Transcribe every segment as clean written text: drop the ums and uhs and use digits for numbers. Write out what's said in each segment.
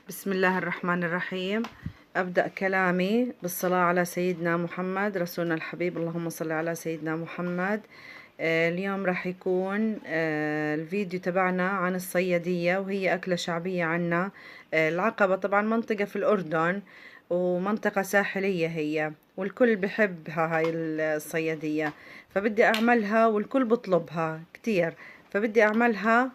بسم الله الرحمن الرحيم. أبدأ كلامي بالصلاة على سيدنا محمد رسولنا الحبيب، اللهم صل على سيدنا محمد. اليوم راح يكون الفيديو تبعنا عن الصيادية، وهي أكلة شعبية عنا. العقبة طبعا منطقة في الأردن، ومنطقة ساحلية هي، والكل بحبها هاي الصيادية. فبدي أعملها والكل بطلبها كتير، فبدي أعملها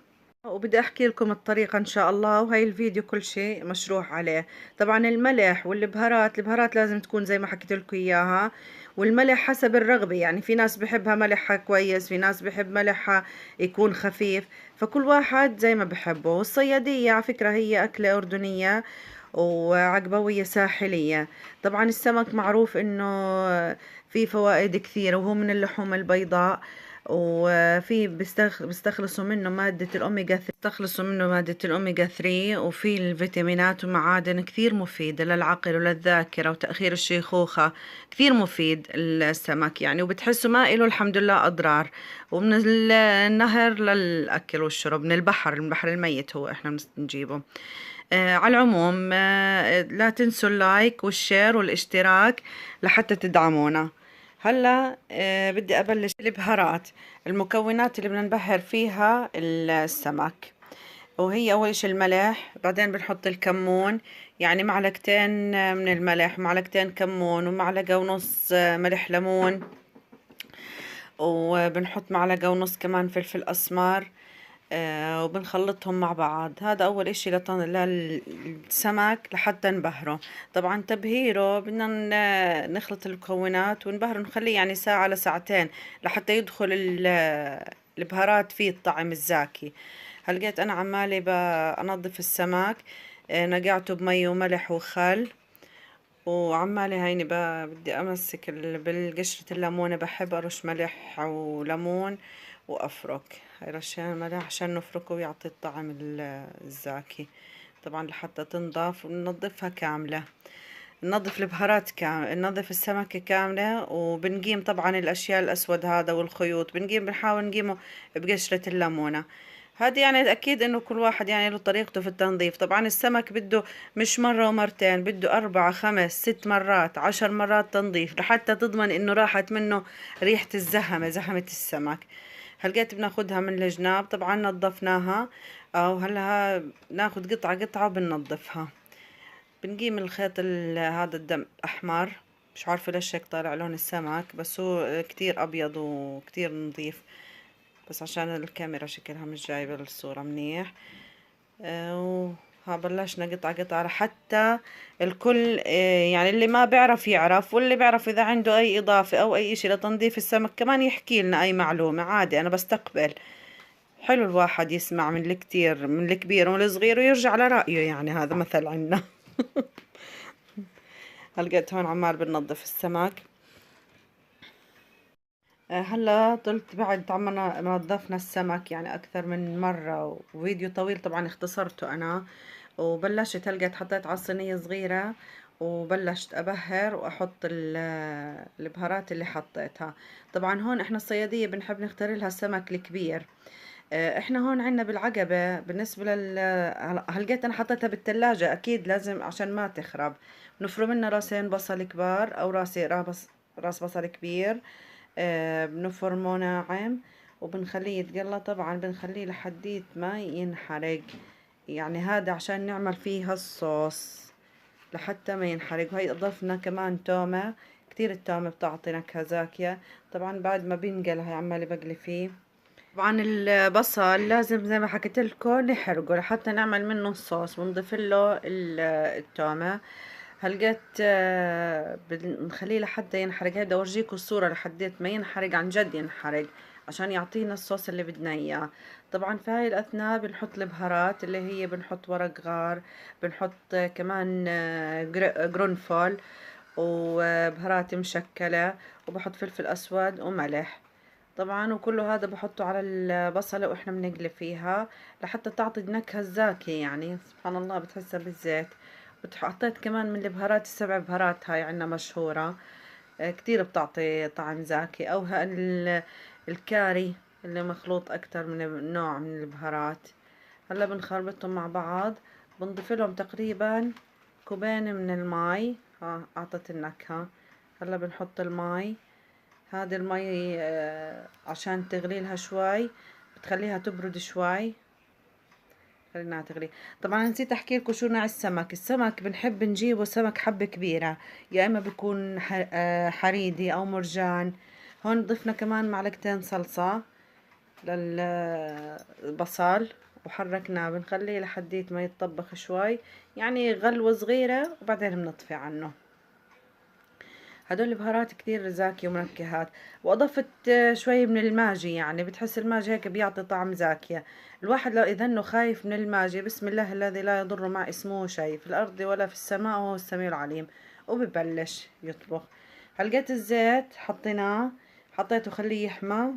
وبدي احكي لكم الطريقة ان شاء الله. وهي الفيديو كل شيء مشروح عليه. طبعا الملح البهارات لازم تكون زي ما حكيت لكم اياها، والملح حسب الرغبة. يعني في ناس بحبها ملحها كويس، في ناس بحب ملحها يكون خفيف، فكل واحد زي ما بحبه. والصيادية على فكرة هي أكلة أردنية وعقبوية ساحلية. طبعا السمك معروف انه فيه فوائد كثيرة، وهو من اللحوم البيضاء، وفي بيستخلصوا منه مادة الأوميجا 3، بيستخلصوا منه مادة الأوميجا 3، وفي الفيتامينات ومعادن كثير مفيدة للعقل وللذاكرة وتأخير الشيخوخة. كثير مفيد السمك يعني، وبتحسوا ما إله الحمد لله أضرار. ومن النهر للأكل والشرب، من البحر الميت هو إحنا بنجيبه. على العموم لا تنسوا اللايك والشير والاشتراك لحتى تدعمونا. هلا بدي ابلش البهارات. المكونات اللي بدنا نبهر فيها السمك، وهي اول شي الملح، بعدين بنحط الكمون، يعني معلقتين من الملح، معلقتين كمون، ومعلقة ونص ملح ليمون، وبنحط معلقة ونص كمان فلفل اسمر. وبنخلطهم مع بعض. هذا أول إشي للسمك لحتى نبهره. طبعا تبهيره بدنا نخلط المكونات ونبهره، نخليه يعني ساعة لساعتين لحتى يدخل البهارات فيه الطعم الزاكي. هلقيت أنا عمالي بنظف السمك، نقعته بمي وملح وخل، وعمالي هيني بدي امسك بالقشرة الليمونة، بحب ارش ملح وليمون وافرك. هاي رشين ملح عشان نفركه ويعطي الطعم الزاكي. طبعا لحتى تنضف وننظفها كاملة، ننظف البهارات كاملة، ننظف السمكة كاملة. وبنقيم طبعا الاشياء الاسود هذا والخيوط، بنحاول نقيمه بقشرة الليمونة. هذه يعني أكيد إنه كل واحد يعني له طريقته في التنظيف. طبعا السمك بده مش مرة ومرتين، بده 4 5 6 مرات 10 مرات تنظيف لحتى تضمن إنه راحت منه ريحة زحمة السمك. هلقيت بناخدها من الجناب، طبعا نظفناها. أو هلا ناخد قطعة وبننظفها. بنقيم الخيط هذا الدم أحمر، مش عارفة ليش هيك طالع لون السمك، بس هو كتير أبيض وكتير نظيف، بس عشان الكاميرا شكلها مش جايبة الصورة منيح. بلشنا قطعة لحتى الكل يعني اللي ما بيعرف يعرف، واللي بيعرف إذا عنده أي إضافة أو أي إشي لتنظيف السمك كمان يحكي لنا أي معلومة عادي، أنا بستقبل. حلو الواحد يسمع من الكتير، من الكبير والصغير، ويرجع على رأيه. يعني هذا مثل عنا. هلقيت هون عمال بننظف السمك. هلا طلت بعد عمنا نظفنا السمك يعني اكثر من مرة، وفيديو طويل طبعا اختصرته انا. وبلشت هلقيت حطيت على صينية صغيرة، وبلشت ابهر واحط البهارات اللي حطيتها. طبعا هون احنا الصيادية بنحب نختار لها السمك الكبير. احنا هون عنا بالعقبة بالنسبة هلقيت انا حطيتها بالثلاجة، اكيد لازم عشان ما تخرب. بنفرم لنا راسين بصل كبار، او راس بصل كبير. بنفرمه ناعم، وبنخليه يتقلى. طبعا بنخليه لحديت ما ينحرق، يعني هذا عشان نعمل فيه الصوص لحتى ما ينحرق. وهي اضفنا كمان تومة، كتير التومة بتعطي نكهة زاكية. طبعا بعد ما بينقلى هي عمالي بقلي فيه. طبعا البصل لازم زي ما حكيت لكم نحرقه لحتى نعمل منه الصوص، ونضيف له التومة. هلقيت بنخليه لحتى ينحرق. هيدا اورجيكم الصورة لحديت ما ينحرق، عن جد ينحرق عشان يعطينا الصوص اللي بدنا اياه. طبعا في هاي الاثناء بنحط البهارات اللي هي بنحط ورق غار، بنحط كمان قرنفل وبهارات مشكلة، وبحط فلفل اسود وملح. طبعا وكله هذا بحطه على البصلة واحنا بنقلي فيها لحتى تعطي النكهة الزاكية. يعني سبحان الله بتحسها بالزيت. حطيت كمان من البهارات ال7 بهارات هاي عنا مشهورة، كتير بتعطي طعم زاكي. او الكاري اللي مخلوط اكتر من نوع من البهارات. هلا بنخربطهم مع بعض، بنضيف لهم تقريبا كوبين من الماء. اعطت النكهة. هلا بنحط الماء. هذا المي عشان تغلي لها شوي، بتخليها تبرد شوي. خليناها تغلي. طبعا نسيت احكي لكم شو نوع السمك. السمك بنحب نجيبه سمك حبة كبيرة، يا اما بيكون حريدي او مرجان. هون ضفنا كمان معلقتين صلصة للبصل وحركناه، بنخليه لحديت ما يتطبخ شوي، يعني غلوة صغيرة وبعدين بنطفي عنه. هدول البهارات كتير زاكية ومنكهات. واضفت شوي من الماجي، يعني بتحس الماجي هيك بيعطي طعم زاكية. الواحد لو اذا انه خايف من الماجي، بسم الله الذي لا يضر مع اسمه شيء في الارض ولا في السماء وهو السميع العليم، وببلش يطبخ. هلقيت الزيت حطيناه، حطيته خليه يحمى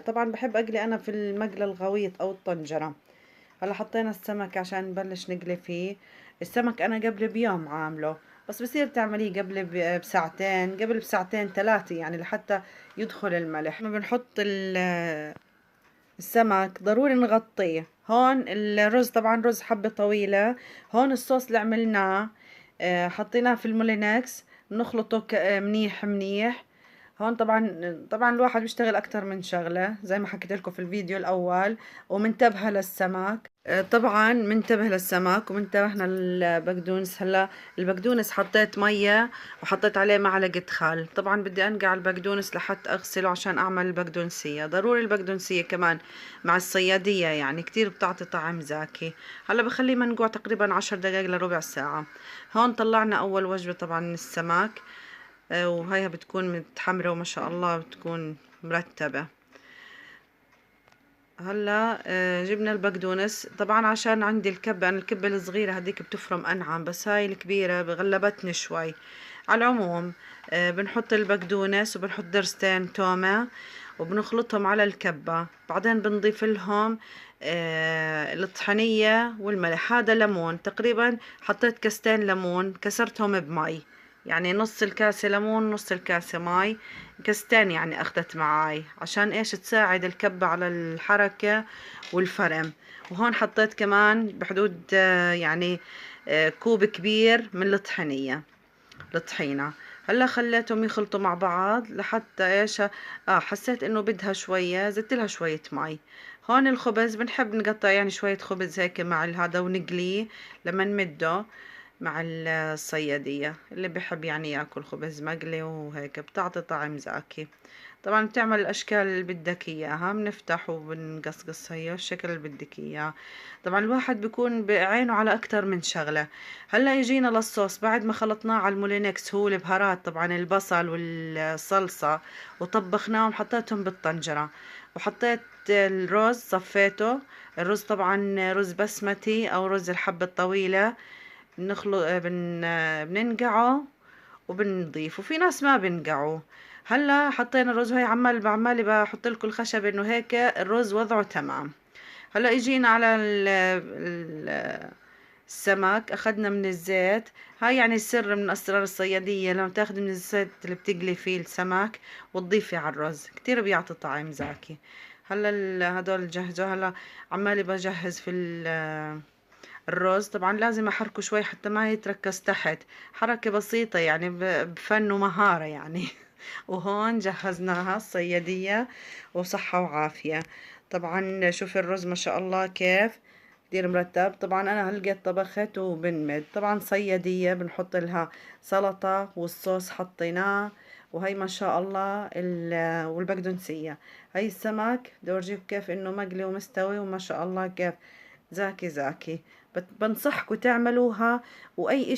طبعا بحب اقلي انا في المقلى الغويط او الطنجرة. هلا حطينا السمك عشان نبلش نقلي فيه. السمك انا قبل بيوم عامله، بس بصير تعمليه قبل بساعتين، قبل بساعتين ثلاثة، يعني لحتى يدخل الملح. لما بنحط السمك ضروري نغطيه. هون الرز طبعا رز حبة طويلة. هون الصوص اللي عملناه حطيناه في المولينكس، نخلطه منيح منيح. هون طبعا الواحد بيشتغل اكتر من شغلة زي ما حكيت لكم في الفيديو الاول. ومنتبهة للسمك. طبعا منتبه للسمك ومنتبهنا للبقدونس. هلا البقدونس حطيت مية وحطيت عليه معلقة خل. طبعا بدي انقع البقدونس لحتى اغسله عشان اعمل البقدونسية. ضروري البقدونسية كمان مع الصيادية، يعني كتير بتعطي طعم زاكي. هلا بخليه منقوع تقريبا 10 دقايق لربع ساعة. هون طلعنا اول وجبة طبعا من السمك، وهيها بتكون متحمرة وما شاء الله بتكون مرتبة. هلا جبنا البقدونس. طبعا عشان عندي الكبة، انا الكبة الصغيرة هديك بتفرم انعم، بس هاي الكبيرة غلبتني شوي. على العموم بنحط البقدونس وبنحط درستين تومة وبنخلطهم على الكبة. بعدين بنضيف لهم الطحنية والملح. هذا ليمون تقريبا، حطيت كاستين ليمون كسرتهم بمي، يعني نص الكاسة ليمون نص الكاسة مي. كاستين يعني اخذت معاي عشان ايش؟ تساعد الكبة على الحركة والفرم. وهون حطيت كمان بحدود يعني كوب كبير من الطحينة. هلا خليتهم يخلطوا مع بعض لحتى ايش، حسيت انه بدها شوية، زدت لها شوية مي. هون الخبز بنحب نقطع يعني شوية خبز هيك مع هذا ونقليه لما نمده مع الصيادية. اللي بحب يعني ياكل خبز مقلي وهيك بتعطي طعم زاكي. طبعا بتعمل الاشكال اللي بدك اياها، بنفتح وبنقصقص هي الشكل اللي بدك اياه. طبعا الواحد بيكون بعينه على اكتر من شغلة. هلا يجينا للصوص بعد ما خلطناه على المولينكس، هو البهارات طبعا البصل والصلصة، وطبخناهم حطيتهم بالطنجرة. وحطيت الرز صفيته. الرز طبعا رز بسمتي او رز الحبة الطويلة. بنخلط بننقعه وبنضيف، وفي ناس ما بنقعوه. هلا حطينا الرز وهي عمالي بحط لكم الخشب انه هيك الرز وضعه تمام. هلا اجينا على السمك. اخذنا من الزيت. هاي يعني السر من اسرار الصيادية، لما تاخذي من الزيت اللي بتقلي فيه السمك وتضيفي على الرز كتير بيعطي طعم زاكي. هلا هدول جهزوا. هلا عمالي بجهز في الرز. طبعا لازم احركه شوي حتى ما يتركز تحت، حركة بسيطة يعني بفن ومهارة يعني. وهون جهزناها الصيادية وصحة وعافية. طبعا شوف الرز ما شاء الله كيف كتير مرتب. طبعا انا هلقيت طبخت وبنمد. طبعا صيادية بنحط لها سلطة والصوص حطيناه. وهي ما شاء الله والبقدونسية. هاي السمك بدي اورجيكم كيف انه مقلي ومستوي وما شاء الله كيف زاكي زاكي. بنصحكم تعملوها. واي اشي